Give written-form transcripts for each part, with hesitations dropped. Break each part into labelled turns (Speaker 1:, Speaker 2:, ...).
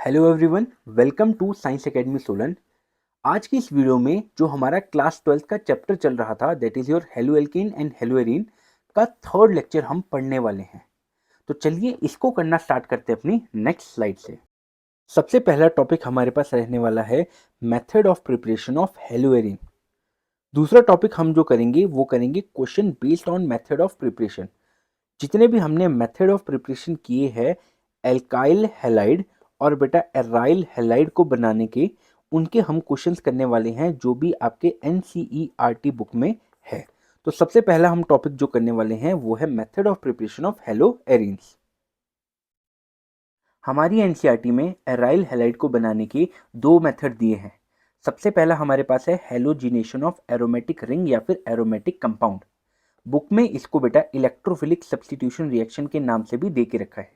Speaker 1: Hello everyone, welcome to science academy Solan. आज की इस वीडियो में जो हमारा क्लास 12th का चैप्टर चल रहा था that is your hello alkene and hello arene का थर्ड लेक्चर हम पढ़ने वाले हैं। तो चलिए इसको करना स्टार्ट करते हैं अपनी नेक्स्ट स्लाइड से। सबसे पहला टॉपिक हमारे पास रहने वाला है method of preparation of hello arene. दूसरा टॉपिक हम जो करेंगे वो करेंगे question based on method of preparation. जितने भी हमने मेथड ऑफ प्रिपरेशन किए हैं एल्काइल हैलाइड और बेटा एराइल हैलाइड को बनाने के, उनके हम क्वेश्चंस करने वाले हैं जो भी आपके एनसीईआरटी बुक में है। तो सबसे पहला हम टॉपिक जो करने वाले हैं वो है method of preparation of hello arenes. हमारी एनसीईआरटी में एराइल हैलाइड को बनाने के दो मेथड दिए हैं। सबसे पहला हमारे पास है हेलोजिनेशन ऑफ एरोमेटिक रिंग या फिर एरोमेटिक कंपाउंड। बुक में इसको बेटा इलेक्ट्रोफिलिक सब्स्टिट्यूशन रिएक्शन के नाम से भी दे के रखा है।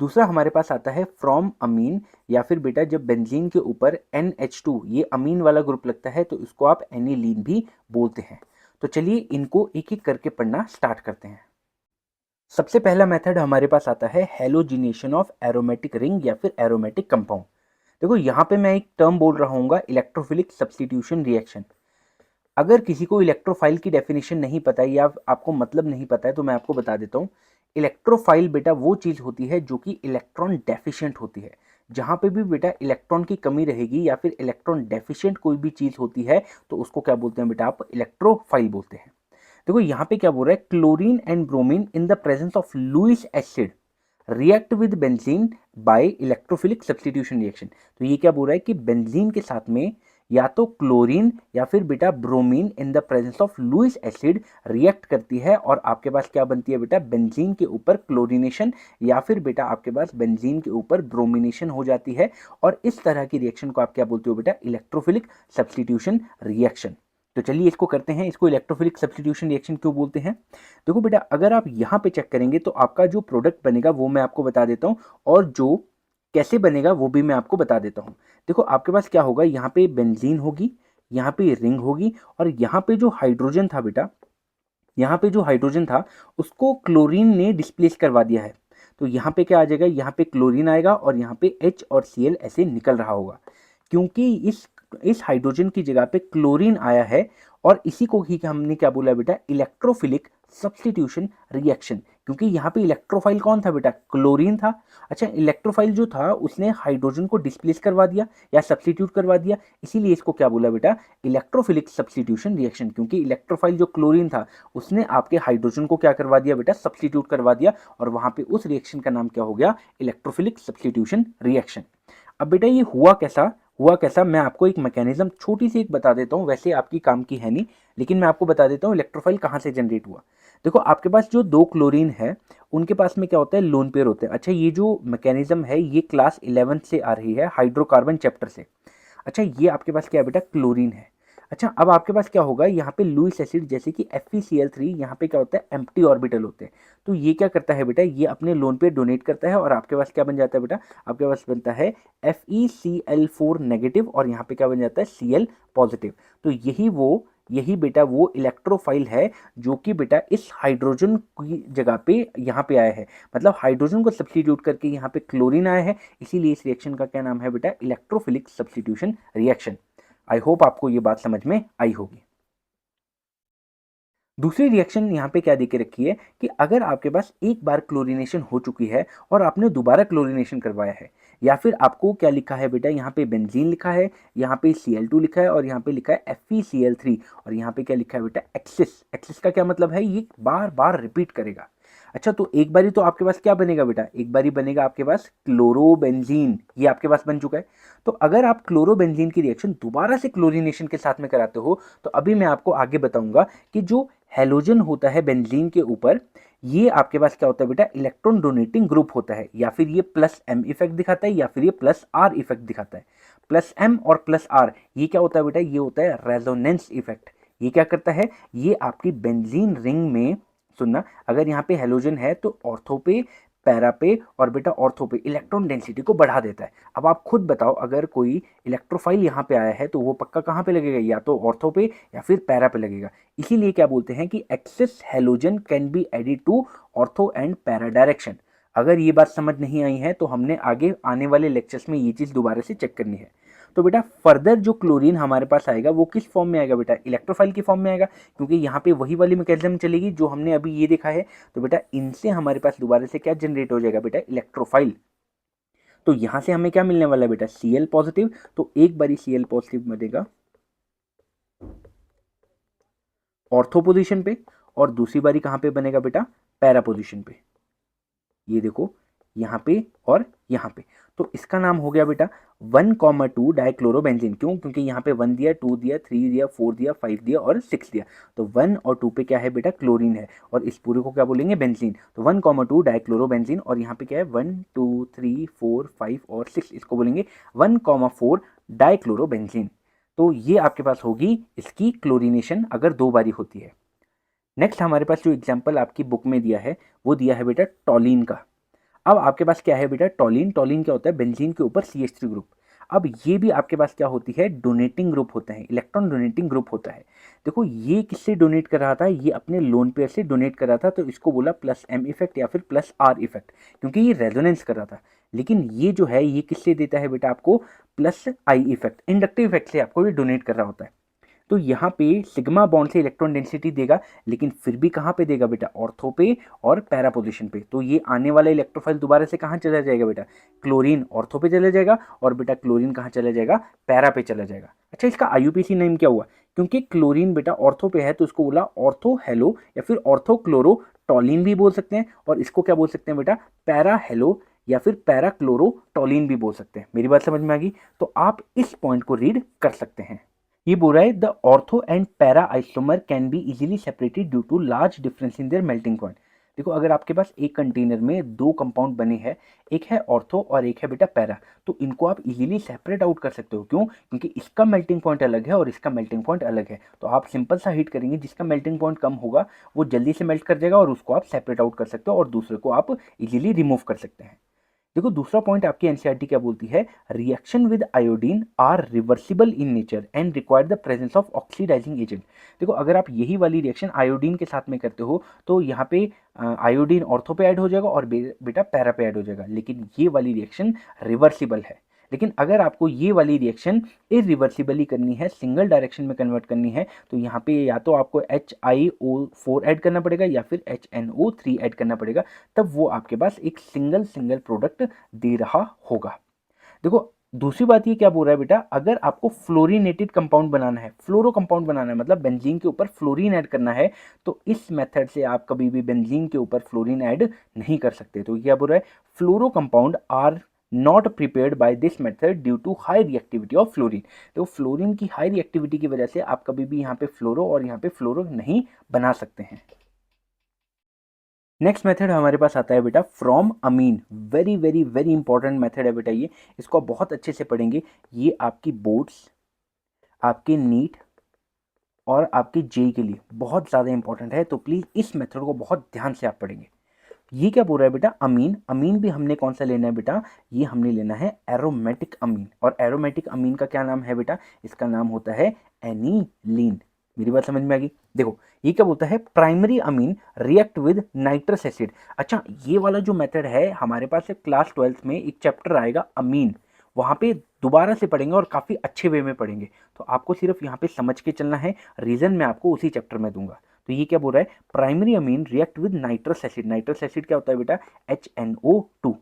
Speaker 1: दूसरा हमारे पास आता है फ्रॉम अमीन, या फिर बेटा जब बेंजीन के ऊपर NH2 ये अमीन वाला ग्रुप लगता है तो इसको आप एनिलीन भी बोलते हैं। तो चलिए इनको एक एक करके पढ़ना स्टार्ट करते हैं। सबसे पहला मेथड हमारे पास आता है हेलोजिनेशन ऑफ एरोमेटिक रिंग या फिर एरोमेटिक कंपाउंड। देखो यहाँ पे मैं एक टर्म बोल रहा हूँ इलेक्ट्रोफिलिक सब्स्टिट्यूशन रिएक्शन। अगर किसी को इलेक्ट्रोफाइल की डेफिनेशन नहीं पता है या आपको मतलब नहीं पता है तो मैं आपको बता देता हूँ। इलेक्ट्रोफाइल बेटा वो चीज़ होती है जो कि इलेक्ट्रॉन डेफिशिएंट होती है। जहाँ पे भी बेटा इलेक्ट्रॉन की कमी रहेगी या फिर इलेक्ट्रॉन डेफिशिएंट कोई भी चीज़ होती है तो उसको क्या बोलते हैं बेटा, आप इलेक्ट्रोफाइल बोलते हैं। देखो यहाँ पे क्या बोल रहा है, chlorine and bromine in the presence of Lewis acid react with benzene by electrophilic substitution reaction. तो ये क्या बोल रहा है कि बेंजीन के साथ में या तो क्लोरीन या फिर बेटा bromine in the presence of Lewis acid react करती है और आपके पास क्या बनती है बेटा, बेंजीन के ऊपर क्लोरीनेशन या फिर बेटा आपके पास बेंजीन के ऊपर ब्रोमिनेशन हो जाती है। और इस तरह की रिएक्शन को आप क्या बोलते हो बेटा, इलेक्ट्रोफिलिक सब्स्टिट्यूशन रिएक्शन। तो चलिए इसको करते हैं। इसको इलेक्ट्रोफिलिक सब्स्टिट्यूशन रिएक्शन क्यों बोलते हैं? देखो बेटा, अगर आप यहाँ पे चेक करेंगे तो आपका जो प्रोडक्ट बनेगा वो मैं आपको बता देता हूँ, और जो कैसे बनेगा वो भी मैं आपको बता देता हूँ। देखो आपके पास क्या होगा, यहाँ पे बेंजीन होगी, यहाँ पे रिंग होगी, और यहाँ पे जो हाइड्रोजन था बेटा, यहाँ पे जो हाइड्रोजन था उसको क्लोरीन ने डिस्प्लेस करवा दिया है। तो यहाँ पे क्या आ जाएगा, यहाँ पे क्लोरीन आएगा और यहाँ पे H और Cl ऐसे निकल रहा होगा, क्योंकि इस हाइड्रोजन की जगह पे क्लोरीन आया है। और इसी को ही हमने क्या बोला बेटा, इलेक्ट्रोफिलिक सब्स्टिट्यूशन रिएक्शन, क्योंकि यहाँ पे इलेक्ट्रोफाइल कौन था बेटा, क्लोरीन था। अच्छा, इलेक्ट्रोफाइल जो था उसने हाइड्रोजन को डिस्प्लेस करवा दिया या सब्स्टिट्यूट करवा दिया, इसीलिए इसको क्या बोला बेटा, इलेक्ट्रोफिलिक सब्स्टिट्यूशन रिएक्शन। क्योंकि इलेक्ट्रोफाइल जो क्लोरीन था उसने आपके हाइड्रोजन को क्या करवा दिया बेटा, सब्स्टिट्यूट करवा दिया, और वहां पे उस रिएक्शन का नाम क्या हो गया, इलेक्ट्रोफिलिक सब्स्टिट्यूशन रिएक्शन। अब बेटा ये हुआ कैसा मैं आपको एक मैकेनिज्म छोटी सी एक बता देता हूँ, वैसे आपकी काम की है नहीं, लेकिन मैं आपको बता देता हूँ इलेक्ट्रोफाइल कहाँ से जनरेट हुआ। देखो आपके पास जो दो क्लोरीन है उनके पास में क्या होता है, लोन पेयर होते हैं। अच्छा, ये जो मैकेनिज्म है ये क्लास 11 से आ रही है, हाइड्रोकार्बन चैप्टर से। अच्छा, ये आपके पास क्या है बेटा, क्लोरीन है। अच्छा, अब आपके पास क्या होगा, यहाँ पे लुइस एसिड जैसे कि FeCl3, यहाँ पे क्या होता है, एम्प्टी ऑर्बिटल होते हैं। तो ये क्या करता है बेटा, ये अपने लोन पे डोनेट करता है और आपके पास क्या बन जाता है बेटा, आपके पास बनता है FeCl4 नेगेटिव और यहाँ पे क्या बन जाता है, Cl पॉजिटिव। तो यही बेटा वो इलेक्ट्रोफाइल है जो कि बेटा इस हाइड्रोजन की जगह पे यहाँ पे आया है, मतलब हाइड्रोजन को सब्स्टिट्यूट करके यहाँ पे क्लोरीन आया है। इसीलिए इस रिएक्शन का क्या नाम है बेटा, electrophilic substitution reaction. I hope आपको ये बात समझ में आई होगी। दूसरी रिएक्शन यहाँ पे क्या देके रखी है कि अगर आपके पास एक बार क्लोरीनेशन हो चुकी है और आपने दोबारा क्लोरीनेशन करवाया है, या फिर आपको क्या लिखा है बेटा, यहाँ पे बेंजीन लिखा है, यहाँ पे Cl2 लिखा है और यहाँ पे लिखा है FeCl3, और यहाँ पे क्या लिखा है बेटा, एक्सिस। एक्सिस का क्या मतलब है, ये बार बार रिपीट करेगा। अच्छा, तो एक बारी तो आपके पास क्या बनेगा बेटा, एक बारी बनेगा आपके पास क्लोरोबेंजीन, ये आपके पास बन चुका है। तो अगर आप क्लोरोबेंजीन की रिएक्शन दोबारा से क्लोरीनेशन के साथ में कराते हो तो अभी मैं आपको आगे बताऊंगा कि जो हेलोजन होता है बेंजीन के ऊपर, ये आपके पास क्या होता है बेटा, इलेक्ट्रॉन डोनेटिंग ग्रुप होता है, या फिर ये +M इफेक्ट दिखाता है या फिर ये +R इफेक्ट दिखाता है। +M और +R ये क्या होता है बेटा, ये होता है रेजोनेंस इफेक्ट। ये क्या करता है, ये आपकी बेंजीन रिंग में, सुनना, अगर यहाँ पे हेलोजन है तो ऑर्थो पे, पैरा पे और बेटा ऑर्थो पे इलेक्ट्रॉन डेंसिटी को बढ़ा देता है। अब आप खुद बताओ, अगर कोई इलेक्ट्रोफाइल यहाँ पे आया है तो वो पक्का कहाँ पे लगेगा, या तो ऑर्थो पे या फिर पैरा पे लगेगा। इसीलिए क्या बोलते हैं कि excess halogen can be added to ortho and para direction. अगर ये बात समझ नहीं आई है तो हमने आगे आने वाले लेक्चर्स में ये चीज़ दोबारा से चेक करनी है। तो बेटा फर्दर जो क्लोरीन हमारे पास आएगा वो किस फॉर्म में आएगा बेटा, इलेक्ट्रोफाइल की फॉर्म में आएगा, क्योंकि यहाँ पे वही वाली मैकेनिज्म चलेगी जो हमने अभी ये देखा है। तो बेटा इनसे हमारे पास दोबारा से क्या जनरेट हो जाएगा बेटा, इलेक्ट्रोफाइल। तो यहाँ से हमें क्या मिलने वाला है बेटा, Cl पॉजिटिव। तो एक बारी Cl पॉजिटिव बनेगा ऑर्थो पोजीशन पे और दूसरी बारी कहाँ पे बनेगा बेटा, पैरा पोजीशन पे। ये देखो यहाँ पे और यहाँ पे। तो इसका नाम हो गया बेटा 1,2 डाइक्लोरोबेंजीन। क्यों, क्योंकि यहाँ पे 1 दिया, 2 दिया, 3 दिया, 4 दिया, 5 दिया और 6 दिया। तो 1 और 2 पे क्या है बेटा, क्लोरीन है, और इस पूरे को क्या बोलेंगे, बेंजीन। तो 1,2 डाइक्लोरोबेंजीन, और यहाँ पे क्या है 1 2 3 4 5 और 6, इसको बोलेंगे 1,4 डाइक्लोरोबेंजीन। तो ये आपके पास होगी इसकी क्लोरीनेशन अगर 2 बारी होती है। नेक्स्ट हमारे पास जो एग्जाम्पल आपकी बुक में दिया है वो दिया है बेटा टॉलिन का। अब आपके पास क्या है बेटा, टॉलिन। टॉलिन क्या होता है, बेंजीन के ऊपर CH3 ग्रुप। अब ये भी आपके पास क्या होती है, डोनेटिंग ग्रुप होता है, इलेक्ट्रॉन डोनेटिंग ग्रुप होता है। देखो ये किससे डोनेट कर रहा था, ये अपने लोन पेयर से डोनेट कर रहा था, तो इसको बोला +M इफेक्ट या फिर +R इफेक्ट, क्योंकि ये रेजोनेंस कर रहा था। लेकिन ये जो है ये किससे देता है बेटा आपको, +I इफेक्ट, इंडक्टिव इफेक्ट से आपको ये डोनेट कर रहा होता है। तो यहाँ पे सिग्मा बॉन्ड से इलेक्ट्रॉन डेंसिटी देगा, लेकिन फिर भी कहाँ पे देगा बेटा, ऑर्थो पे और पैरा पोजीशन पे। तो ये आने वाला इलेक्ट्रोफाइल दोबारा से कहाँ चला जाएगा बेटा, क्लोरीन ऑर्थो पे चला जाएगा, और बेटा क्लोरीन कहाँ चला जाएगा, पैरा पे चला जाएगा। अच्छा इसका IUPAC नेम क्या हुआ, क्योंकि क्लोरीन बेटा ऑर्थो पे है तो इसको बोला ऑर्थो हेलो या फिर ऑर्थो क्लोरो टॉलिन भी बोल सकते हैं, और इसको क्या बोल सकते हैं बेटा, पैरा हेलो या फिर पैरा क्लोरो टॉलिन भी बोल सकते हैं। मेरी बात समझ में आ गई, तो आप इस पॉइंट को रीड कर सकते हैं। ये बोल रहा है the ortho and para isomer can be easily separated due to large difference in their melting point. देखो अगर आपके पास एक कंटेनर में 2 कंपाउंड बने हैं, एक है ऑर्थो और एक है बेटा पैरा, तो इनको आप इजीली सेपरेट आउट कर सकते हो। क्यों, क्योंकि इसका मेल्टिंग पॉइंट अलग है और इसका मेल्टिंग पॉइंट अलग है। तो आप सिंपल सा हीट करेंगे, जिसका मेल्टिंग पॉइंट कम होगा वो जल्दी से मेल्ट कर जाएगा और उसको आप सेपरेट आउट कर सकते हो, और दूसरे को आप इजीली रिमूव कर सकते हैं। देखो दूसरा पॉइंट आपकी एनसीईआरटी क्या बोलती है, reaction with iodine are reversible in nature and require the presence of oxidising agent. देखो अगर आप यही वाली रिएक्शन आयोडीन के साथ में करते हो तो यहाँ पे आयोडीन ऑर्थो पे ऐड हो जाएगा और बेटा पैरा पे ऐड हो जाएगा, लेकिन ये वाली रिएक्शन रिवर्सिबल है। लेकिन अगर आपको ये वाली रिएक्शन इरिवर्सिबली करनी है, सिंगल डायरेक्शन में कन्वर्ट करनी है, तो यहाँ पे या तो आपको HiO4 ऐड करना पड़ेगा या फिर HNO3 ऐड करना पड़ेगा, तब वो आपके पास एक सिंगल सिंगल प्रोडक्ट दे रहा होगा। देखो दूसरी बात ये क्या बोल रहा है बेटा, अगर आपको फ्लोरीनेटेड कंपाउंड बनाना है, फ्लोरो कंपाउंड बनाना है, मतलब बेंजीन के ऊपर फ्लोरीन ऐड करना है, तो इस मेथड से आप कभी भी बेंजीन के ऊपर फ्लोरीन ऐड नहीं कर सकते। तो क्या बोल रहा है, fluoro compound are not prepared by this method due to high reactivity of fluorine. तो फ्लोरीन की हाई रिएक्टिविटी की वजह से आप कभी भी यहाँ पे फ्लोरो और यहाँ पे फ्लोरो नहीं बना सकते हैं। नेक्स्ट मेथड हमारे पास आता है बेटा from amine. Very very very important method है बेटा ये, इसको आप बहुत अच्छे से पढ़ेंगे। ये आपकी बोर्ड्स, आपके नीट और आपके जेई के लिए बहुत ज़्यादा इंपॉर्टेंट है, तो प्लीज़ इस मेथड को बहुत ध्यान से आप पढ़ेंगे। ये क्या बोल रहा है बेटा, अमीन। अमीन भी हमने कौन सा लेना है बेटा, ये हमने लेना है एरोमेटिक अमीन। और एरोमेटिक अमीन का क्या नाम है बेटा, इसका नाम होता है एनिलीन। मेरी बात समझ में आ गई। देखो ये क्या बोलता है, primary amine react with nitrous acid. अच्छा ये वाला जो मेथड है हमारे पास क्लास 12th में एक चैप्टर आएगा अमीन, वहाँ पे दोबारा से पढ़ेंगे और काफ़ी अच्छे वे में पढ़ेंगे। तो आपको सिर्फ यहाँ पे समझ के चलना है, रीज़न मैं आपको उसी चैप्टर में दूंगा। तो ये क्या बोल रहा है, primary amine react with nitrous acid. Nitrous acid क्या होता है बेटा, HNO2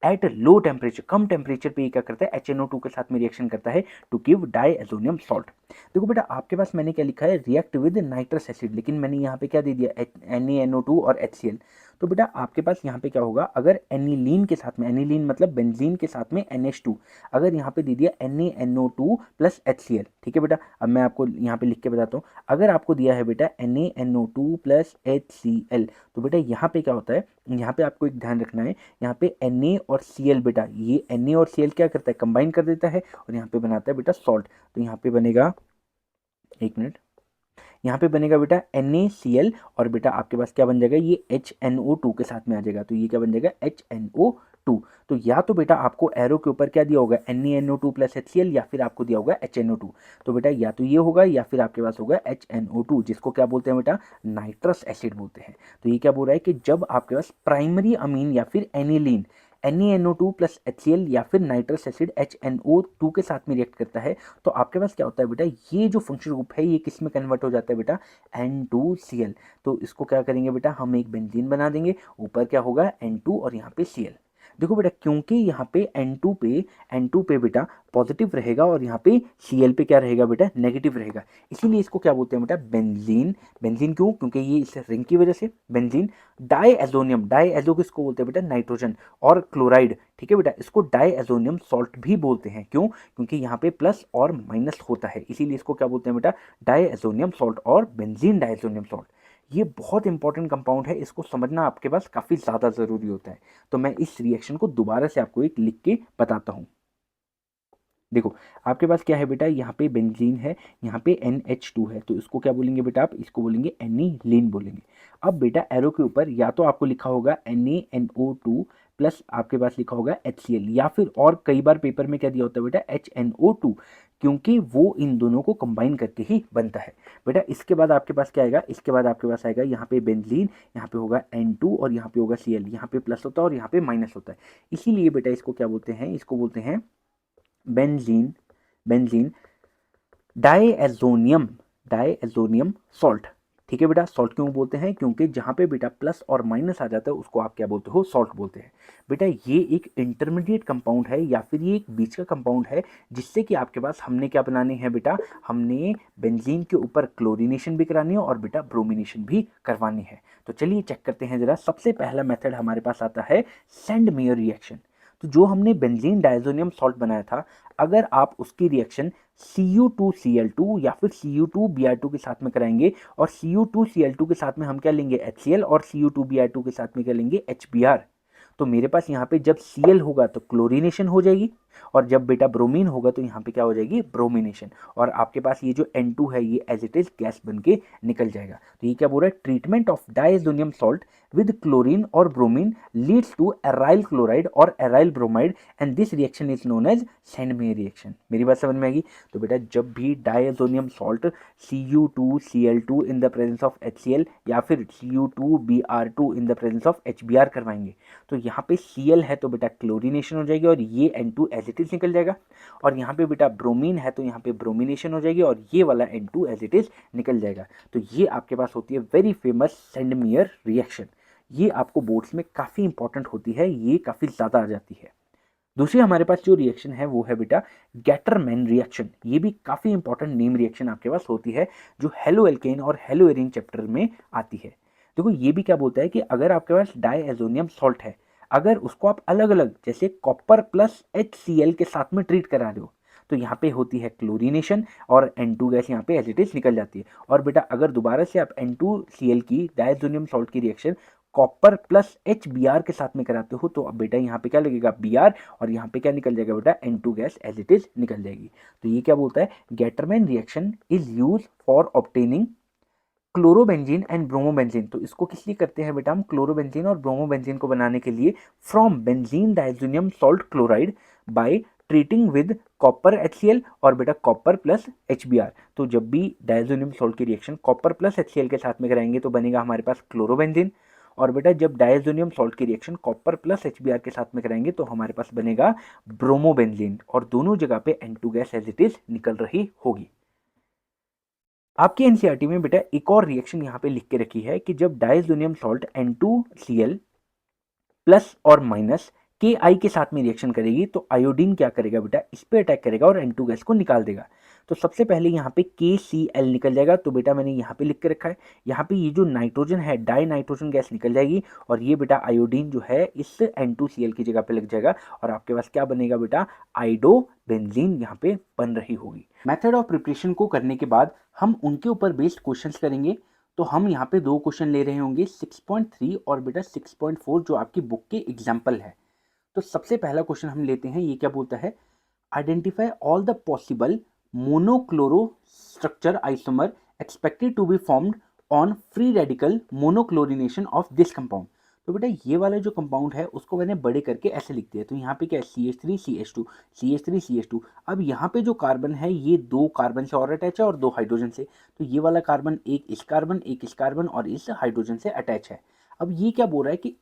Speaker 1: at low temperature, come temperature पे ये क्या करता है, HNO2 के साथ में रिएक्शन करता है टू गिव डाइएजोनियम सॉल्ट। देखो बेटा आपके पास मैंने क्या लिखा है, रिएक्ट विद नाइट्रस एसिड, लेकिन मैंने यहाँ पे क्या दे दिया, NaNO2 और HCl। तो बेटा आपके पास यहाँ पे क्या होगा, अगर एनिलीन के साथ में, एनिलीन मतलब बेंजीन के साथ में NH2, अगर यहाँ पे दे दिया NaNO2 प्लस HCl, ठीक है बेटा। अब मैं आपको यहाँ पे लिख के बताता हूँ, अगर आपको दिया है बेटा NaNO2 प्लस HCl, तो बेटा यहाँ पे क्या होता है, यहाँ पे आपको एक ध्यान रखना है, यहाँ पे Na और Cl बेटा, ये Na और Cl क्या करता है, कंबाइन कर देता है और यहाँ पे बनाता है बेटा सॉल्ट। तो यहाँ पे बनेगा, एक मिनट, यहाँ पे बनेगा बेटा NaCl, और बेटा आपके पास क्या बन जाएगा, ये HNO2 के साथ में आ जाएगा, तो ये क्या बन जाएगा, HNO2। टू। तो या तो बेटा आपको एरो के ऊपर क्या दिया होगा, NaNO2 प्लस HCl, या फिर आपको दिया होगा HNO2। तो बेटा या तो ये होगा या फिर आपके पास होगा HNO2, जिसको क्या बोलते हैं बेटा, नाइट्रस एसिड बोलते हैं। तो ये क्या बोल रहा है कि जब आपके पास प्राइमरी अमीन या फिर एनिलीन NaNO2 प्लस HCl या फिर नाइट्रस एसिड HNO2 के साथ में रिएक्ट करता है, तो आपके पास क्या होता है बेटा, ये जो फंक्शनल ग्रुप है ये किस में कन्वर्ट हो जाता है बेटा, N2Cl। तो इसको क्या करेंगे बेटा, हम एक बेंजीन बना देंगे, ऊपर क्या होगा N2 और यहाँ पे Cl। देखो बेटा, क्योंकि यहाँ पे N2 पे बेटा पॉजिटिव रहेगा और यहाँ पे Cl पे क्या रहेगा बेटा, नेगेटिव रहेगा, इसीलिए इसको क्या बोलते हैं बेटा, बेंजीन। बेंजीन क्यों, क्योंकि ये इस रिंग की वजह से बेंजीन। डाईएजोनियम, डाईएजो किसको बोलते हैं बेटा, नाइट्रोजन और क्लोराइड, ठीक है बेटा, इसको डाईएजोनियम सॉल्ट भी बोलते हैं। क्यों, क्योंकि यहाँ पे प्लस और माइनस होता है, इसीलिए इसको क्या बोलते हैं बेटा, डाईएजोनियम सॉल्ट और बेंजीन डाईएजोनियम सॉल्ट। ये बहुत इंपॉर्टेंट कंपाउंड है, इसको समझना आपके पास काफ़ी ज़्यादा ज़रूरी होता है। तो मैं इस रिएक्शन को दोबारा से आपको एक लिख के बताता हूँ। देखो आपके पास क्या है बेटा, यहाँ पे बेंजीन है, यहाँ पे NH2 है, तो इसको क्या बोलेंगे बेटा, आप इसको बोलेंगे एनिलीन बोलेंगे। अब बेटा एरो के ऊपर या तो आपको लिखा होगा NaNO2 प्लस आपके पास लिखा होगा HCl, या फिर और कई बार पेपर में क्या दिया होता है बेटा, HNO2, क्योंकि वो इन दोनों को कंबाइन करके ही बनता है। बेटा इसके बाद आपके पास क्या आएगा, इसके बाद आपके पास आएगा यहाँ पे बेंजीन, यहाँ पे होगा N2 और यहाँ पे होगा Cl, यहाँ पे प्लस होता है और यहाँ पे माइनस होता है, इसीलिए बेटा इसको क्या बोलते हैं, इसको बोलते हैं benzene, benzene diazonium, diazonium salt. ठीक है बेटा, सॉल्ट क्यों बोलते हैं, क्योंकि जहाँ पे बेटा प्लस और माइनस आ जाता है उसको आप क्या बोलते हो, सॉल्ट बोलते हैं। बेटा ये एक इंटरमीडिएट कंपाउंड है या फिर ये एक बीच का कंपाउंड है, जिससे कि आपके पास हमने क्या बनाने हैं बेटा, हमने बेंजीन के ऊपर क्लोरीनेशन भी करानी है और बेटा ब्रोमिनेशन भी करवानी है। तो चलिए चेक करते हैं जरा। सबसे पहला मेथड हमारे पास आता है सेंड मेयर रिएक्शन। तो जो हमने बेंजीन डायजोनियम सॉल्ट बनाया था, अगर आप उसकी रिएक्शन Cu2Cl2 या फिर Cu2Br2 के साथ में कराएंगे, और Cu2Cl2 के साथ में हम क्या लेंगे, HCl, और Cu2Br2 के साथ में क्या लेंगे, HBr। तो मेरे पास यहाँ पे जब Cl होगा तो क्लोरीनेशन हो जाएगी, और जब बेटा ब्रोमीन होगा तो यहाँ पे क्या हो जाएगी, ब्रोमिनेशन, और आपके पास ये जो N2 है ये एज इट इज गैस बन के निकल जाएगा। तो ये क्या बोल रहा है, treatment of diazonium salt with chlorine or bromine leads to aryl chloride or aryl bromide and this reaction is known as Sandmeyer reaction। मेरी बात समझ में आएगी। तो बेटा जब भी diazonium salt Cu2Cl2 in the presence of HCl या फिर Cu2Br2 in the presence of HBr करवाएंगे, तो यहाँ पे Cl है तो बेटा क्लोरीनेशन हो जाएगी और ये N2 एज इट इज निकल जाएगा, और यहाँ पे बेटा ब्रोमीन है तो यहाँ पे ब्रोमिनेशन हो जाएगी और ये वाला N2 एज इट इज निकल जाएगा। तो ये आपके पास होती है वेरी फेमस सेंडमेयर रिएक्शन। ये आपको बोर्ड्स में काफ़ी इंपॉर्टेंट होती है, ये काफ़ी ज़्यादा आ जाती है। दूसरी हमारे पास जो रिएक्शन है वो है बेटा गैटरमैन रिएक्शन। ये भी काफ़ी इंपॉर्टेंट नेम रिएक्शन आपके पास होती है, जो हेलो एल्केन और हेलो एरिन चैप्टर में आती है। देखो ये भी क्या बोलता है कि अगर आपके पास डाईएजोनियम सॉल्ट है, अगर उसको आप अलग अलग जैसे कॉपर प्लस HCl के साथ में ट्रीट करा रहे हो, तो यहाँ पे होती है क्लोरीनेशन और N2 गैस यहाँ पे एज इट इज निकल जाती है। और बेटा अगर दोबारा से आप N2Cl की डायजोनियम सॉल्ट की रिएक्शन कॉपर प्लस HBr के साथ में कराते हो, तो अब बेटा यहाँ पे क्या लगेगा, Br, और यहाँ पे क्या निकल जाएगा बेटा, N2 gas as it is निकल जाएगी। तो ये क्या बोलता है, Gattermann reaction is use for obtaining chlorobenzene and bromobenzene. तो इसको किस लिए करते हैं बेटा हम, क्लोरोबेंजीन और ब्रोमोबेंजीन को बनाने के लिए, from benzene diazonium salt chloride by treating with copper HCl और बेटा कॉपर प्लस HBr। तो जब भी डायजोनियम सॉल्ट की रिएक्शन कॉपर प्लस HCl के साथ में कराएंगे तो बनेगा हमारे पास क्लोरोबेंजीन, और बेटा जब डायजोनियम सॉल्ट की रिएक्शन कॉपर प्लस HBr के साथ में कराएंगे तो हमारे पास बनेगा ब्रोमोबेंजीन, और दोनों जगह पे N2 gas as it is निकल रही होगी। आपकी एनसीईआरटी में बेटा एक और रिएक्शन यहाँ पे लिख के रखी है कि जब डायजोनियम सॉल्ट N2Cl प्लस और माइनस KI के साथ में रिएक्शन करेगी तो आयोडीन क्या करेगा बेटा, इस पे अटैक करेगा और N2 गैस को निकाल देगा। तो सबसे पहले यहाँ पे KCl निकल जाएगा, तो बेटा मैंने यहाँ पे लिख के रखा है, यहाँ पे ये जो नाइट्रोजन है डाई नाइट्रोजन गैस निकल जाएगी, और ये बेटा आयोडीन जो है इस N2Cl की जगह पे लग जाएगा, और आपके पास क्या बनेगा बेटा, आइडो बेंजीन यहाँ पे बन रही होगी। मेथड ऑफ प्रिपरेशन को करने के बाद हम उनके ऊपर बेस्ड क्वेश्चंस करेंगे। तो हम यहाँ पे दो क्वेश्चन ले रहे होंगे 6.3 और बेटा 6.4 जो आपकी बुक के एग्जाम्पल है। तो सबसे पहला क्वेश्चन हम लेते हैं, ये क्या बोलता है, identify all the possible monochloro structure isomer expected to be formed on free radical monochlorination of this compound. तो बेटा ये वाला जो कंपाउंड है उसको मैंने बड़े करके ऐसे लिख दिया। तो यहाँ पे क्या है, CH3CH2, CH3CH2। अब यहाँ पे जो कार्बन है ये दो कार्बन से और अटैच है और दो हाइड्रोजन से। तो ये वाला कार्बन एक इस कार्बन और इस हाइड्रोजन से अटैच है। अब ये क्या बोल रहा है कि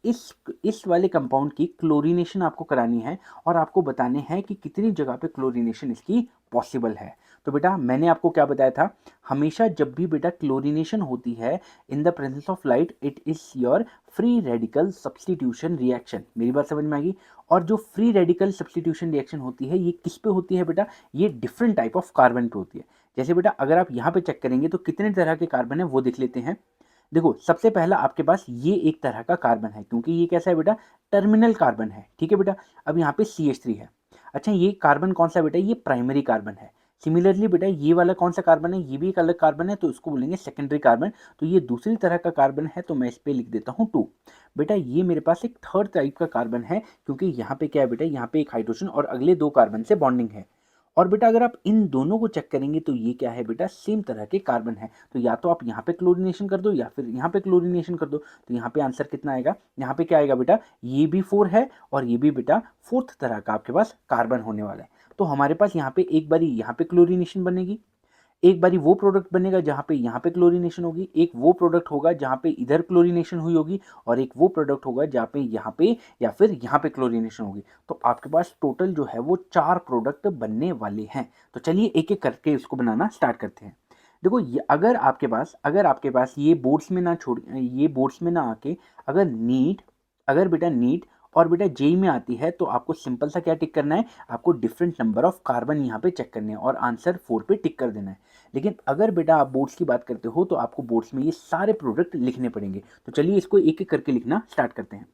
Speaker 1: इस वाले कंपाउंड की क्लोरीनेशन आपको करानी है और आपको बताने हैं कि कितनी जगह पे क्लोरीनेशन इसकी पॉसिबल है। तो बेटा मैंने आपको क्या बताया था, हमेशा जब भी बेटा क्लोरीनेशन होती है इन the presence of light, it is your free radical substitution reaction. मेरी बात समझ में आ गई। और जो फ्री रेडिकल सब्स्टिट्यूशन रिएक्शन होती है ये किस पे होती है बेटा, ये डिफरेंट टाइप ऑफ कार्बन पे होती है। जैसे बेटा अगर आप यहाँ पे चेक करेंगे तो कितने तरह के कार्बन है वो देख लेते हैं। देखो सबसे पहला आपके पास ये एक तरह का कार्बन है, क्योंकि ये कैसा है बेटा, टर्मिनल कार्बन है। ठीक है बेटा, अब यहाँ पे CH3 है। अच्छा ये कार्बन कौन सा बेटा, ये प्राइमरी कार्बन है। सिमिलरली बेटा ये वाला कौन सा कार्बन है, ये भी एक अलग कार्बन है, तो इसको बोलेंगे सेकेंडरी कार्बन। तो ये दूसरी तरह का कार्बन है, तो मैं इस पे लिख देता हूँ 2। बेटा ये मेरे पास एक थर्ड टाइप का कार्बन है, क्योंकि यहाँ पे क्या है बेटा, यहाँ पे एक हाइड्रोजन और अगले दो कार्बन से बॉन्डिंग है। और बेटा अगर आप इन दोनों को चेक करेंगे तो ये क्या है बेटा, सेम तरह के कार्बन है। तो या तो आप यहाँ पे क्लोरीनेशन कर दो या फिर यहाँ पे क्लोरीनेशन कर दो। तो यहाँ पे आंसर कितना आएगा, यहाँ पे क्या आएगा बेटा, ये भी 4 है और ये भी बेटा फोर्थ तरह का आपके पास कार्बन होने वाला है। तो हमारे पास यहाँ पे एक बारी यहाँ पे क्लोरीनेशन बनेगी, एक बारी वो प्रोडक्ट बनेगा जहाँ पे यहाँ पे क्लोरीनेशन होगी, एक वो प्रोडक्ट होगा जहाँ पे इधर क्लोरीनेशन हुई होगी, और एक वो प्रोडक्ट होगा जहाँ पे यहाँ पे या फिर यहाँ पे क्लोरीनेशन होगी। तो आपके पास टोटल जो है वो 4 प्रोडक्ट बनने वाले हैं। तो चलिए एक एक करके इसको बनाना स्टार्ट करते हैं। देखो ये अगर आपके पास ये बोर्ड्स में ना आके अगर बेटा नीट और बेटा जेई में आती है, तो आपको सिंपल सा क्या टिक करना है, आपको डिफरेंट नंबर ऑफ कार्बन यहाँ पे चेक करने हैं और आंसर 4 पे टिक कर देना है। लेकिन अगर बेटा आप बोर्ड्स की बात करते हो तो आपको बोर्ड्स में ये सारे प्रोडक्ट लिखने पड़ेंगे। तो चलिए इसको एक एक करके लिखना स्टार्ट करते हैं।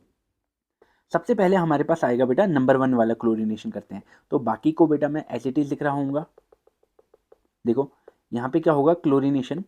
Speaker 1: सबसे पहले हमारे पास आएगा बेटा नंबर 1 वाला, क्लोरीनेशन करते हैं। तो बाकी को बेटा मैं एज इट इज लिख रहा हूँ। देखो यहाँ पे क्या होगा, क्लोरीनेशन,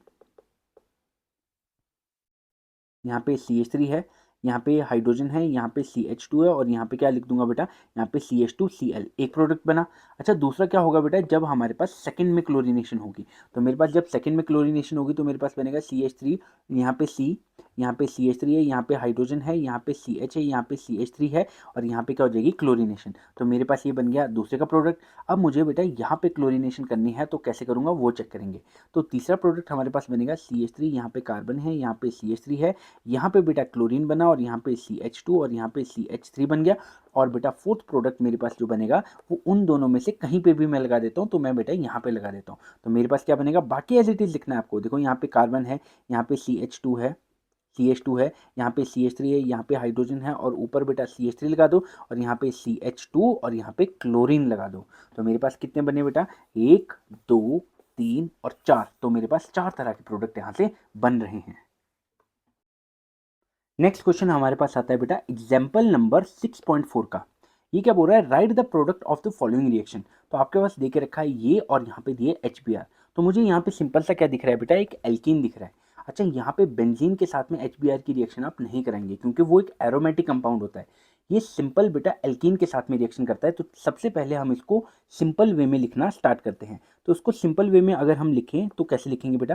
Speaker 1: यहाँ पे CH3 है, यहाँ पे हाइड्रोजन है, यहाँ पे CH2 है, और यहाँ पे क्या लिख दूंगा बेटा, यहाँ पे CH2Cl, एक प्रोडक्ट बना। अच्छा दूसरा क्या होगा बेटा, जब हमारे पास सेकंड में क्लोरीनेशन होगी, तो मेरे पास जब सेकंड में क्लोरीनेशन होगी तो मेरे पास बनेगा CH3, यहाँ पे C, यहाँ पे CH3 है, यहाँ पे हाइड्रोजन है, यहाँ पे CH है, यहाँ पे CH3 है, और यहाँ पे क्या हो जाएगी, क्लोरीनेशन। तो मेरे पास ये बन गया दूसरे का प्रोडक्ट। अब मुझे बेटा यहाँ पे क्लोरीनेशन करनी है, तो कैसे करूँगा वो चेक करेंगे। तो तीसरा प्रोडक्ट हमारे पास बनेगा CH3, यहाँ पे कार्बन है, यहाँ पे CH3 है, यहाँ पे बेटा क्लोरीन बना, और यहाँ पे CH2 और यहाँ पे CH3 बन गया। और बेटा फोर्थ प्रोडक्ट मेरे पास जो बनेगा वो उन दोनों में से कहीं पे भी मैं लगा देता हूँ, तो मैं बेटा यहाँ पे लगा देता हूँ। तो मेरे पास क्या बनेगा, बाकी एज इट इज लिखना है आपको। देखो यहाँ पे कार्बन है, यहाँ पे CH2 है, यहाँ पे CH3 है, यहाँ पे हाइड्रोजन है, और ऊपर बेटा CH3 लगा दो, और यहाँ पे CH2 और यहाँ पे क्लोरीन लगा दो। तो मेरे पास कितने बने बेटा, 1 2 3 और 4। तो मेरे पास 4 तरह के प्रोडक्ट यहाँ से बन रहे हैं। नेक्स्ट क्वेश्चन हमारे पास आता है बेटा एग्जाम्पल नंबर 6.4 का। ये क्या बोल रहा है, right the product of the following reaction. तो आपके पास दे के रखा है ये, और यहाँ पे दिए HBr। तो मुझे यहाँ पे सिंपल सा क्या दिख रहा है बेटा, एक एल्कीन दिख रहा है। अच्छा यहाँ पे बेंजीन के साथ में HBr की रिएक्शन आप नहीं कराएंगे, क्योंकि वो एक एरोमेटिक कंपाउंड होता है। ये सिंपल बेटा एल्कीन के साथ में रिएक्शन करता है। तो सबसे पहले हम इसको सिंपल वे में लिखना स्टार्ट करते हैं। तो उसको सिंपल वे में अगर हम लिखें तो कैसे लिखेंगे बेटा,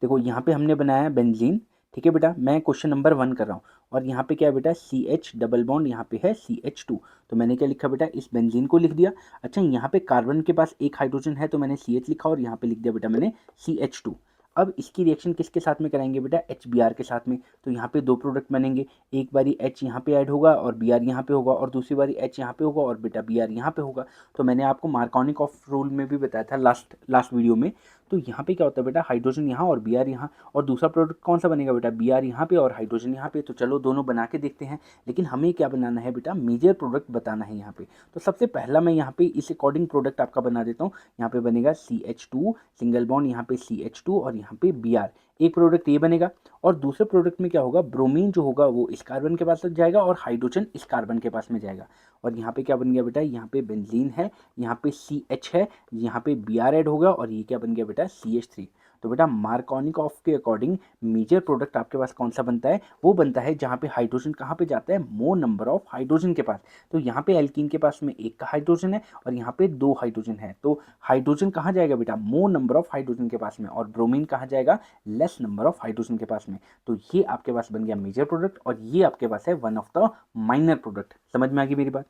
Speaker 1: देखो यहाँ पे हमने बनाया बेंजीन। ठीक है बेटा, मैं क्वेश्चन नंबर 1 कर रहा हूँ, और यहाँ पे क्या है बेटा, CH डबल बॉन्ड, यहाँ पे है CH2। तो मैंने क्या लिखा बेटा, इस बेंजीन को लिख दिया। अच्छा यहाँ पे कार्बन के पास एक हाइड्रोजन है, तो मैंने CH लिखा, और यहाँ पे लिख दिया बेटा मैंने CH2। अब इसकी रिएक्शन किसके साथ में कराएंगे बेटा, HBr के साथ में। तो यहाँ पे दो प्रोडक्ट बनेंगे, एक बारी H यहाँ पे ऐड होगा और Br यहाँ पे होगा, और दूसरी बारी H यहाँ पे होगा और बेटा Br यहाँ पे होगा। तो मैंने आपको मार्कोनिक ऑफ रूल में भी बताया था लास्ट वीडियो में। तो यहाँ पे क्या होता है बेटा, हाइड्रोजन यहाँ और Br यहाँ, और दूसरा प्रोडक्ट कौन सा बनेगा बेटा, Br यहाँ पे और हाइड्रोजन यहाँ पे। तो चलो दोनों बना के देखते हैं, लेकिन हमें क्या बनाना है बेटा, मेजर प्रोडक्ट बताना है यहाँ पे। तो सबसे पहला मैं यहाँ पे इस अकॉर्डिंग प्रोडक्ट आपका बना देता हूँ। यहाँ पे बनेगा CH2 सिंगल बॉन्ड, यहाँ पे CH2 और यहाँ पे Br, एक प्रोडक्ट ये बनेगा। और दूसरे प्रोडक्ट में क्या होगा, ब्रोमीन जो होगा वो इस कार्बन के पास जाएगा और हाइड्रोजन इस कार्बन के पास में जाएगा। और यहाँ पे क्या बन गया बेटा, यहाँ पे बेंजीन है, यहाँ पे CH है, यहाँ पे Br ऐड होगा, और ये क्या बन गया बेटा, CH3। तो बेटा मार्कोनिकॉफ के अकॉर्डिंग मेजर प्रोडक्ट आपके पास कौन सा बनता है, वो बनता है जहाँ पे हाइड्रोजन कहाँ पे जाता है, मोर नंबर ऑफ हाइड्रोजन के पास। तो यहाँ पे एल्कीन के पास में एक का हाइड्रोजन है और यहाँ पे दो हाइड्रोजन है, तो हाइड्रोजन कहाँ जाएगा बेटा, मोर नंबर ऑफ हाइड्रोजन के पास में, और ब्रोमीन कहाँ जाएगा, लेस नंबर ऑफ हाइड्रोजन के पास में। तो ये आपके पास बन गया मेजर प्रोडक्ट और ये आपके पास है one of the minor product. समझ में आ गई मेरी बात।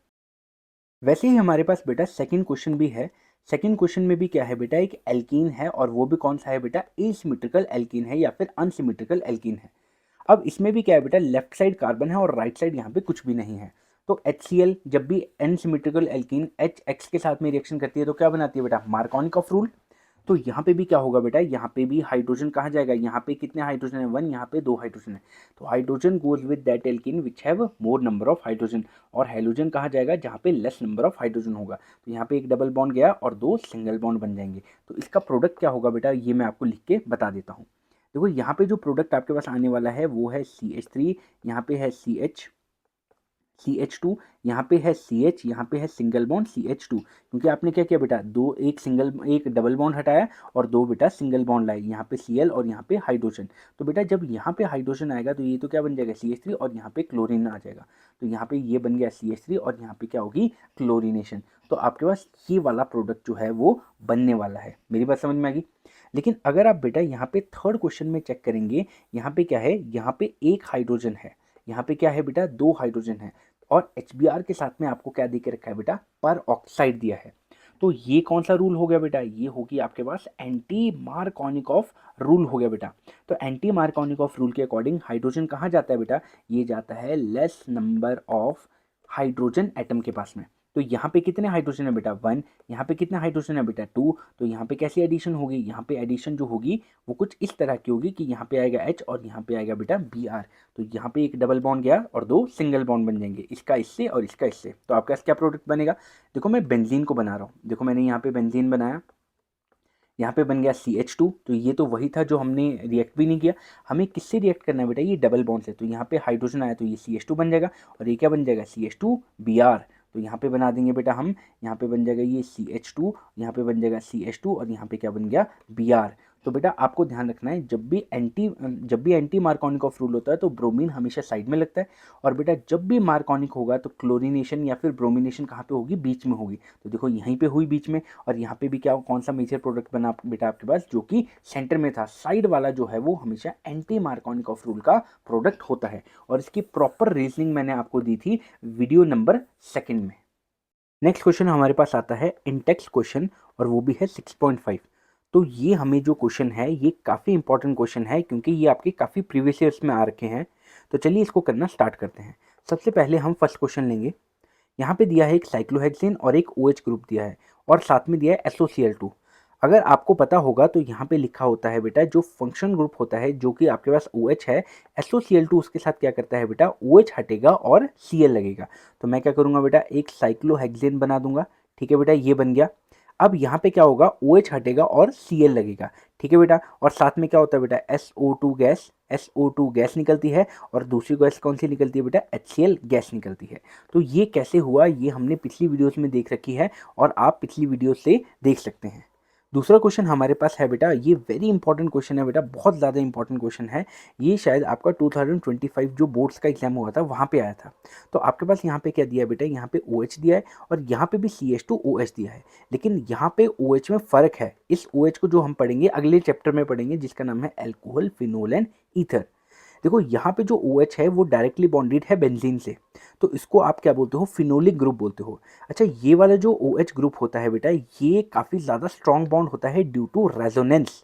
Speaker 1: वैसे ही हमारे पास बेटा सेकंड क्वेश्चन भी है। सेकंड क्वेश्चन में भी क्या है बेटा, एक एल्कीन है और वो भी कौन सा है बेटा, एसिमेट्रिकल एल्कीन है या फिर अनसिमेट्रिकल एल्कीन है। अब इसमें भी क्या है बेटा, लेफ्ट साइड कार्बन है और राइट साइड यहाँ पे कुछ भी नहीं है। तो HCl जब भी एनसिमेट्रिकल एल्कीन HX के साथ में रिएक्शन करती है तो क्या बनाती है बेटा, मार्कोनिकॉफ रूल। तो यहाँ पे भी क्या होगा बेटा, यहाँ पे भी हाइड्रोजन कहाँ जाएगा, यहाँ पे कितने हाइड्रोजन है, वन, यहाँ पे दो हाइड्रोजन है। तो hydrogen goes with that alkene which have more number of hydrogen, और हेलोजन कहाँ जाएगा, जहाँ पे लेस नंबर ऑफ हाइड्रोजन होगा। तो यहाँ पे एक डबल बॉन्ड गया और दो सिंगल बॉन्ड बन जाएंगे। तो इसका प्रोडक्ट क्या होगा बेटा, ये मैं आपको लिख के बता देता हूँ। देखो यहाँ पे जो प्रोडक्ट आपके पास आने वाला है वो है CH3, यहाँ पे है CH2, यहाँ पे है CH, यहाँ पे है सिंगल बॉन्ड CH2, क्योंकि आपने क्या किया बेटा, दो एक डबल बॉन्ड हटाया और दो बेटा सिंगल बॉन्ड लाए, यहाँ पे Cl और यहाँ पे हाइड्रोजन। तो बेटा जब यहाँ पे हाइड्रोजन आएगा तो ये तो क्या बन जाएगा, CH3, और यहाँ पे क्लोरीन आ जाएगा। तो यहाँ पे ये बन गया CH3 और यहाँ पे क्या होगी, क्लोरीनेशन। तो आपके पास ये वाला प्रोडक्ट जो है वो बनने वाला है। मेरी बात समझ में आ गई। लेकिन अगर आप बेटा यहाँ पे थर्ड क्वेश्चन में चेक करेंगे, यहाँ पे क्या है, यहाँ पे एक हाइड्रोजन है, यहाँ पे क्या है बेटा, दो हाइड्रोजन है, और HBr के साथ में आपको क्या दे के रखा है बेटा, पर ऑक्साइड दिया है। तो ये कौन सा रूल हो गया बेटा, ये होगी आपके पास एंटी मार्कोनिकॉफ रूल हो गया बेटा। तो एंटी मार्कोनिकॉफ रूल के अकॉर्डिंग हाइड्रोजन कहाँ जाता है बेटा, ये जाता है less number of hydrogen atom के पास में। तो यहाँ पे कितने हाइड्रोजन है बेटा, वन, यहाँ पे कितने हाइड्रोजन है बेटा, टू। तो यहाँ पे कैसी एडिशन होगी, यहाँ पे एडिशन जो होगी वो कुछ इस तरह की होगी कि यहाँ पे आएगा H और यहाँ पे आएगा बेटा Br। तो यहाँ पे एक डबल बॉन्ड गया और दो सिंगल बॉन्ड बन जाएंगे, इसका इससे और इसका इससे। तो आपका क्या प्रोडक्ट बनेगा, देखो मैं बेंजीन को बना रहा हूँ, देखो मैंने यहाँ पे बेंजीन बनाया, यहाँ पे बन गया CH2। तो ये तो वही था जो हमने रिएक्ट भी नहीं किया, हमें किससे रिएक्ट करना है बेटा, ये डबल बॉन्ड से। तो यहाँ पे हाइड्रोजन आया तो ये CH2 बन जाएगा और ये क्या बन जाएगा, CH2Br। तो यहाँ पे बना देंगे बेटा हम, यहाँ पे बन जाएगा ये CH2, यहाँ पे बन जाएगा CH2 और यहाँ पे क्या बन गया, Br। तो बेटा आपको ध्यान रखना है, जब भी एंटी मार्कोनिकॉफ रूल होता है तो ब्रोमीन हमेशा साइड में लगता है, और बेटा जब भी मार्कोनिक होगा तो क्लोरीनेशन या फिर ब्रोमिनेशन कहाँ पे होगी, बीच में होगी। तो देखो यहीं पे हुई बीच में, और यहाँ पे भी क्या, कौन सा मेजर प्रोडक्ट बना बेटा आपके पास, जो कि सेंटर में था। साइड वाला जो है वो हमेशा एंटी मार्कोनिकॉफ रूल का प्रोडक्ट होता है, और इसकी प्रॉपर रीजनिंग मैंने आपको दी थी वीडियो नंबर 2 में। नेक्स्ट क्वेश्चन हमारे पास आता है इंटेक्स क्वेश्चन, और वो भी है 6.5। तो ये हमें जो क्वेश्चन है ये काफ़ी इंपॉर्टेंट क्वेश्चन है, क्योंकि ये आपके काफ़ी प्रीवियस ईयर्स में आ रखे हैं। तो चलिए इसको करना स्टार्ट करते हैं। सबसे पहले हम फर्स्ट क्वेश्चन लेंगे। यहाँ पे दिया है एक साइक्लोहेक्सेन और एक OH ग्रुप दिया है, और साथ में दिया है SOCl2। अगर आपको पता होगा तो यहाँ पे लिखा होता है बेटा, जो फंक्शन ग्रुप होता है जो कि आपके पास OH है, SOCl2 उसके साथ क्या करता है बेटा, OH हटेगा और Cl लगेगा। तो मैं क्या करूँगा बेटा, एक साइक्लोहेक्सेन बना दूंगा। ठीक है बेटा, ये बन गया। अब यहाँ पे क्या होगा, OH हटेगा और Cl लगेगा। ठीक है बेटा, और साथ में क्या होता है बेटा, SO2 गैस निकलती है, और दूसरी गैस कौन सी निकलती है बेटा, HCl गैस निकलती है। तो ये कैसे हुआ, ये हमने पिछली वीडियोस में देख रखी है, और आप पिछली वीडियो से देख सकते हैं। दूसरा क्वेश्चन हमारे पास है बेटा, ये वेरी इंपॉर्टेंट क्वेश्चन है बेटा, बहुत ज़्यादा इंपॉर्टेंट क्वेश्चन है। ये शायद आपका 2025 जो बोर्ड्स का एग्जाम हुआ था वहाँ पे आया था। तो आपके पास यहाँ पे क्या दिया है बेटा, यहाँ पे OH दिया है और यहाँ पे भी CH2OH दिया है, लेकिन यहाँ पे OH में फ़र्क है। इस OH को जो हम पढ़ेंगे अगले चैप्टर में पढ़ेंगे, जिसका नाम है अल्कोहल, फिनोल एंड ईथर। देखो यहाँ पे जो OH है वो डायरेक्टली बॉन्डेड है बेंजीन से, तो इसको आप क्या बोलते हो, फिनोलिक ग्रुप बोलते हो। अच्छा, ये वाला जो OH ग्रुप होता है बेटा, ये काफ़ी ज़्यादा स्ट्रॉन्ग बॉन्ड होता है ड्यू टू रेजोनेंस।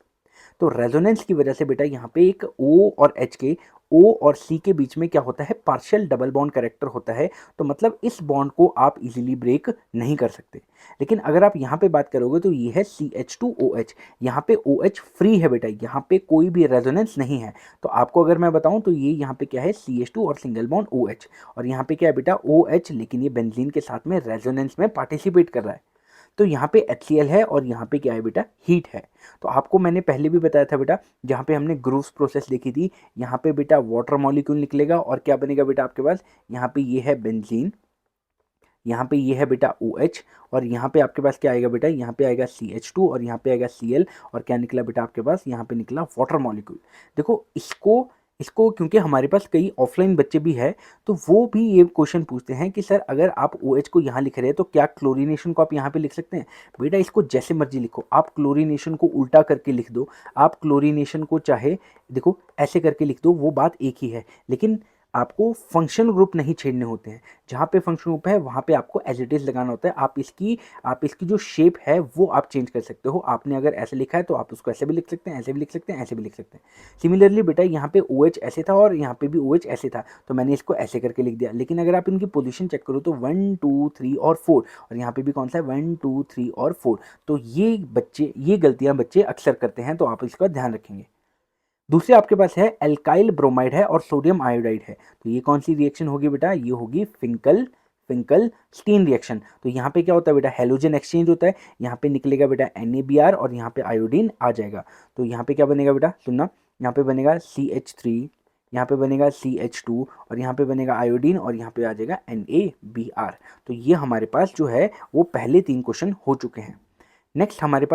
Speaker 1: तो रेजोनेंस की वजह से बेटा यहाँ पे एक O और H के, O और C के बीच में क्या होता है, पार्शियल डबल बॉन्ड कैरेक्टर होता है। तो मतलब इस बॉन्ड को आप इजीली ब्रेक नहीं कर सकते। लेकिन अगर आप यहाँ पे बात करोगे तो ये है CH2OH, यहाँ पे OH फ्री है बेटा, यहाँ पे कोई भी रेजोनेंस नहीं है। तो आपको अगर मैं बताऊँ तो ये यहाँ पे क्या है, CH2 और सिंगल बॉन्ड OH, और यहाँ पे क्या है बेटा, OH, लेकिन ये बेंजीन के साथ में रेजोनेंस में पार्टिसिपेट कर रहा है। तो यहाँ पे HCl है और यहाँ पे क्या है बेटा, हीट है। तो आपको मैंने पहले भी बताया था बेटा, जहाँ पे हमने ग्रूव्स प्रोसेस देखी थी, यहाँ पे बेटा वाटर मॉलिक्यूल निकलेगा और क्या बनेगा बेटा आपके पास, यहाँ पे ये है बेंजीन, यहाँ पे ये है बेटा OH, और यहाँ पे आपके पास क्या आएगा बेटा, यहाँ पे आएगा CH2 और यहाँ पे आएगा Cl, और क्या निकला बेटा आपके पास, यहाँ पे निकला वाटर मॉलिक्यूल। देखो इसको इसको क्योंकि हमारे पास कई ऑफलाइन बच्चे भी है, तो वो भी ये क्वेश्चन पूछते हैं कि सर अगर आप OH को यहाँ लिख रहे हैं तो क्या क्लोरीनेशन को आप यहाँ पे लिख सकते हैं। बेटा इसको जैसे मर्जी लिखो, आप क्लोरीनेशन को उल्टा करके लिख दो, आप क्लोरीनेशन को चाहे देखो ऐसे करके लिख दो, वो बात एक ही है, लेकिन आपको फंक्शन ग्रुप नहीं छेड़ने होते हैं। जहाँ पे फंक्शन ग्रुप है वहाँ पे आपको एज इट इज लगाना होता है। आप इसकी जो शेप है वो आप चेंज कर सकते हो। आपने अगर ऐसे लिखा है तो आप उसको ऐसे भी लिख सकते हैं, ऐसे भी लिख सकते हैं, ऐसे भी लिख सकते हैं। सिमिलरली बेटा यहाँ पे OH ऐसे था और यहाँ पे भी OH ऐसे था, तो मैंने इसको ऐसे करके लिख दिया। लेकिन अगर आप इनकी पोजिशन चेक करो तो 1 2 3 और 4, और यहाँ पे भी कौन सा है 1 2 3 और 4। तो ये गलतियाँ बच्चे अक्सर करते हैं, तो आप इसका ध्यान रखेंगे। दूसरे आपके पास है एल्काइल ब्रोमाइड है और सोडियम आयोडाइड है, तो ये कौन सी रिएक्शन होगी बेटा, ये होगी फिंकल स्टीन रिएक्शन। तो यहाँ पे क्या होता है बेटा, हेलोजन एक्सचेंज होता है, यहाँ पे निकलेगा बेटा NaBr और यहाँ पे आयोडीन आ जाएगा। तो यहाँ पे क्या बनेगा बेटा, सुनना, यहाँ पे बनेगा CH3, यहाँ पे बनेगा CH2 और यहाँ पे बनेगा आयोडीन और यहाँ पे आ जाएगा NaBr। तो ये हमारे पास जो है वो पहले 3 क्वेश्चन हो चुके हैं। नेक्स्ट हमारे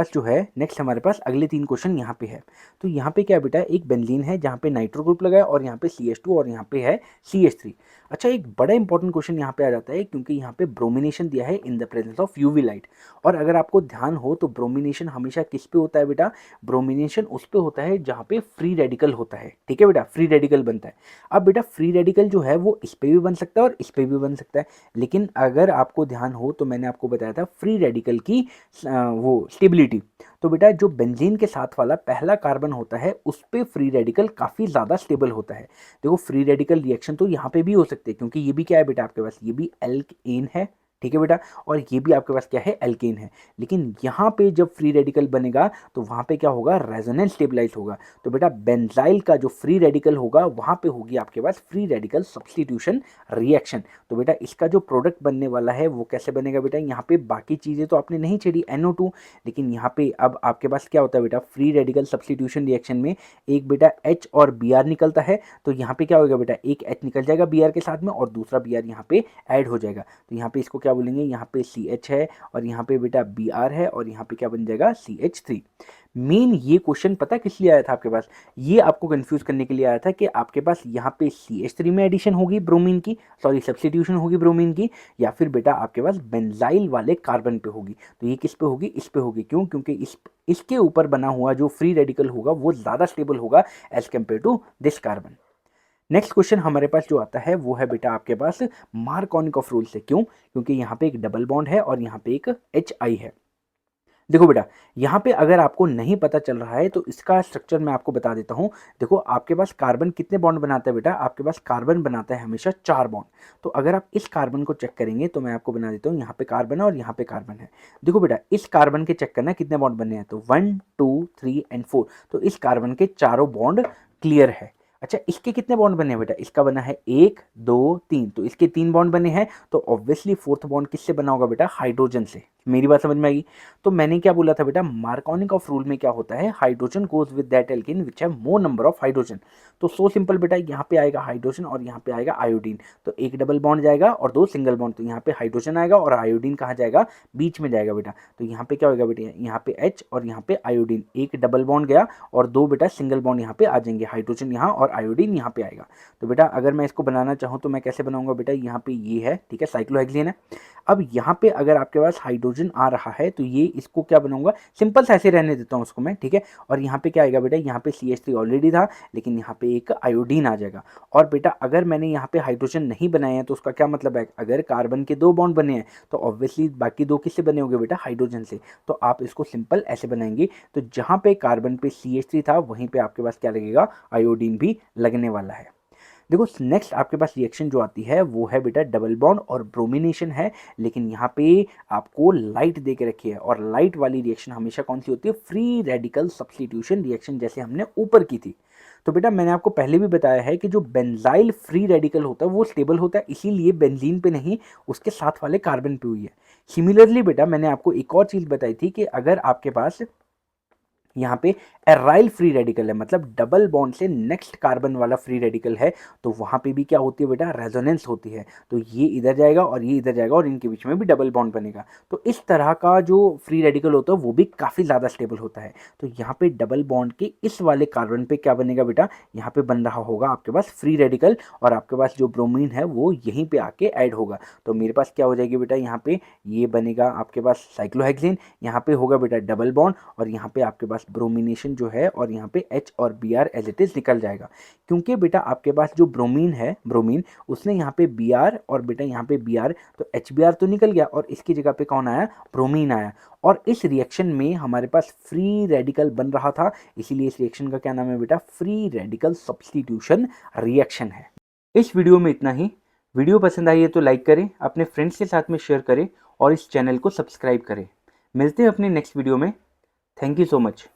Speaker 1: पास अगले 3 क्वेश्चन यहाँ पे है। तो यहाँ पे क्या है बेटा, एक बेंजीन है जहाँ पे नाइट्रो ग्रुप लगा है और यहाँ पे CH2 और यहाँ पे है CH3। अच्छा, एक बड़ा इंपॉर्टेंट क्वेश्चन यहाँ पे आ जाता है, क्योंकि यहाँ पे ब्रोमिनेशन दिया है इन the presence of UV light. और अगर आपको ध्यान हो तो ब्रोमिनेशन हमेशा किस पे होता है बेटा, ब्रोमिनेशन उस पे होता है जहाँ पे फ्री रेडिकल होता है। ठीक है बेटा, फ्री रेडिकल बनता है। अब बेटा फ्री रेडिकल जो है वो इस पे भी बन सकता है और इस पे भी बन सकता है, लेकिन अगर आपको ध्यान हो तो मैंने आपको बताया था फ्री रेडिकल की वो स्टेबिलिटी। तो बेटा जो बेंजीन के साथ वाला पहला कार्बन होता है उस पे फ्री रेडिकल काफ़ी ज़्यादा स्टेबल होता है। देखो फ्री रेडिकल रिएक्शन तो यहाँ पे भी हो सकते हैं, क्योंकि ये भी क्या है बेटा आपके पास, ये भी एल्केन है। ठीक है बेटा, और ये भी आपके पास क्या है, एल्केन है। लेकिन यहाँ पे जब फ्री रेडिकल बनेगा तो वहाँ पे क्या होगा, रेजोनेंस स्टेबलाइज होगा। तो बेटा बेंजाइल का जो फ्री रेडिकल होगा वहाँ पे होगी आपके पास फ्री रेडिकल सब्स्टिट्यूशन रिएक्शन। तो बेटा इसका जो प्रोडक्ट बनने वाला है वो कैसे बनेगा बेटा, यहाँ पे बाकी चीज़ें तो आपने नहीं छेड़ी NO2, लेकिन यहाँ पे अब आपके पास क्या होता है बेटा, फ्री रेडिकल सब्स्टिट्यूशन रिएक्शन में एक बेटा H और Br निकलता है। तो यहाँ पे क्या होगा बेटा, एक H निकल जाएगा Br के साथ में और दूसरा Br यहाँ पे ऐड हो जाएगा। तो यहाँ पे इसको क्या बोलेंगे, यहाँ पे CH है और यहाँ पे बेटा Br है और यहाँ पे क्या बन जाएगा CH3। मेन ये क्वेश्चन पता किस लिए आया था आपके पास, ये आपको कंफ्यूज करने के लिए आया था कि आपके पास यहाँ पे CH3 में एडिशन होगी ब्रोमीन की, सॉरी सब्स्टिट्यूशन होगी ब्रोमीन की, या फिर बेटा आपके पास बेंजाइल वाले कार्बन पे होगी। तो ये किस पे होगी, इस पे होगी। क्यों, क्योंकि इसके ऊपर बना हुआ जो फ्री रेडिकल होगा वो ज़्यादा स्टेबल होगा as compare to this carbon. Next question हमारे पास जो आता है वो है बेटा आपके पास मार्कोनिक ऑफ रूल से। क्यों, क्योंकि यहाँ पे एक डबल बॉन्ड है और यहाँ पे एक HI है। देखो बेटा यहाँ पे अगर आपको नहीं पता चल रहा है तो इसका स्ट्रक्चर मैं आपको बता देता हूँ। देखो आपके पास कार्बन कितने बॉन्ड बनाता है बेटा, आपके पास कार्बन बनाता है हमेशा 4 बॉन्ड। तो अगर आप इस कार्बन को चेक करेंगे तो मैं आपको बना देता हूँ, यहाँ पे कार्बन है और यहाँ पे कार्बन है। देखो बेटा इस कार्बन के चेक करना कितने बॉन्ड बने हैं, तो 1 2 3 एंड 4। तो इस कार्बन के चारों बॉन्ड क्लियर है। अच्छा इसके कितने बॉन्ड बने हैं बेटा, इसका बना है 1 2 3, तो इसके 3 बॉन्ड बने हैं। तो ऑब्वियसली फोर्थ बॉन्ड किससे बना होगा बेटा, हाइड्रोजन से। मेरी बात समझ में आई। तो मैंने क्या बोला था बेटा, मार्कोनिक ऑफ रूल में क्या होता है, hydrogen goes with that alkane which have more number of hydrogen. तो सो सिंपल बेटा, यहाँ पे आएगा हाइड्रोजन और यहाँ पे आएगा आयोडीन। तो एक डबल बॉन्ड जाएगा और 2 सिंगल बॉन्ड। तो यहाँ पे हाइड्रोजन आएगा और आयोडीन कहाँ जाएगा, बीच में जाएगा बेटा। तो यहाँ पे क्या होगा बेटा, यहाँ पे H और यहाँ पे आयोडीन, एक डबल बॉन्ड गया और 2 बेटा सिंगल बॉन्ड यहाँ पे आ जाएंगे, हाइड्रोजन यहाँ और आयोडीन यहाँ पे आएगा। तो बेटा अगर मैं इसको बनाना चाहूँ तो मैं कैसे बनाऊंगा बेटा, यहाँ पे ये है, ठीक है, साइक्लोहेक्सेन है। अब यहाँ पे अगर आपके पास हाइड्रोजन आ रहा है तो ये इसको क्या बनाऊंगा, सिंपल से ऐसे रहने देता हूँ उसको मैं, ठीक है। और यहाँ पे क्या आएगा बेटा, यहाँ पे CH3 ऑलरेडी था लेकिन यहाँ पे एक आयोडीन आ जाएगा। और बेटा अगर मैंने यहाँ पे हाइड्रोजन नहीं बनाया है तो उसका क्या मतलब है, अगर कार्बन के 2 बॉन्ड बने हैं तो ऑब्वियसली बाकी 2 किससे बने होंगे बेटा, हाइड्रोजन से। तो आप इसको सिंपल ऐसे बनाएंगे। तो जहाँ पे कार्बन पे CH3 था वहीं पे आपके पास क्या लगेगा, आयोडीन भी लगने वाला है। देखो नेक्स्ट आपके पास रिएक्शन जो आती है वो है बेटा डबल बॉन्ड और ब्रोमिनेशन है, लेकिन यहाँ पे आपको लाइट दे के रखी है। और लाइट वाली रिएक्शन हमेशा कौन सी होती है, फ्री रेडिकल सब्स्टिट्यूशन रिएक्शन, जैसे हमने ऊपर की थी। तो बेटा मैंने आपको पहले भी बताया है कि जो बेंजाइल फ्री रेडिकल होता है वो स्टेबल होता है, इसीलिए बेंजीन पे नहीं उसके साथ वाले कार्बन पे हुई है। सिमिलरली बेटा मैंने आपको एक और चीज़ बताई थी कि अगर आपके पास यहाँ पे एराइल फ्री रेडिकल है, मतलब डबल बॉन्ड से नेक्स्ट कार्बन वाला फ्री रेडिकल है, तो वहाँ पे भी क्या होती है बेटा, रेजोनेंस होती है। तो ये इधर जाएगा और ये इधर जाएगा और इनके बीच में भी डबल बॉन्ड बनेगा। तो इस तरह का जो फ्री रेडिकल होता है वो भी काफ़ी ज़्यादा स्टेबल होता है। तो यहाँ पे डबल बॉन्ड के इस वाले कार्बन पे क्या बनेगा बेटा, यहाँ पे बन रहा होगा आपके पास फ्री रेडिकल, और आपके पास जो ब्रोमीन है वो यहीं पे आके ऐड होगा। तो मेरे पास क्या हो जाएगी बेटा, यहाँ पे ये बनेगा आपके पास साइक्लोहेक्सेन, यहाँ पे होगा बेटा डबल बॉन्ड, और यहाँ पे आपके पास ब्रोमिनेशन जो है, और यहाँ पे H और Br एज इट इज निकल जाएगा। क्योंकि बेटा आपके पास जो ब्रोमीन है, ब्रोमीन उसने यहाँ पे Br और बेटा यहाँ पे Br, तो HBr तो निकल गया और इसकी जगह पे कौन आया, ब्रोमीन आया। और इस रिएक्शन में हमारे पास फ्री रेडिकल बन रहा था, इसीलिए इस रिएक्शन का क्या नाम है बेटा, फ्री रेडिकल सब्स्टिट्यूशन रिएक्शन है। इस वीडियो में इतना ही। वीडियो पसंद आई है तो लाइक करें, अपने फ्रेंड्स के साथ में शेयर करें और इस चैनल को सब्सक्राइब करें। मिलते हैं अपने नेक्स्ट वीडियो में। Thank you so much.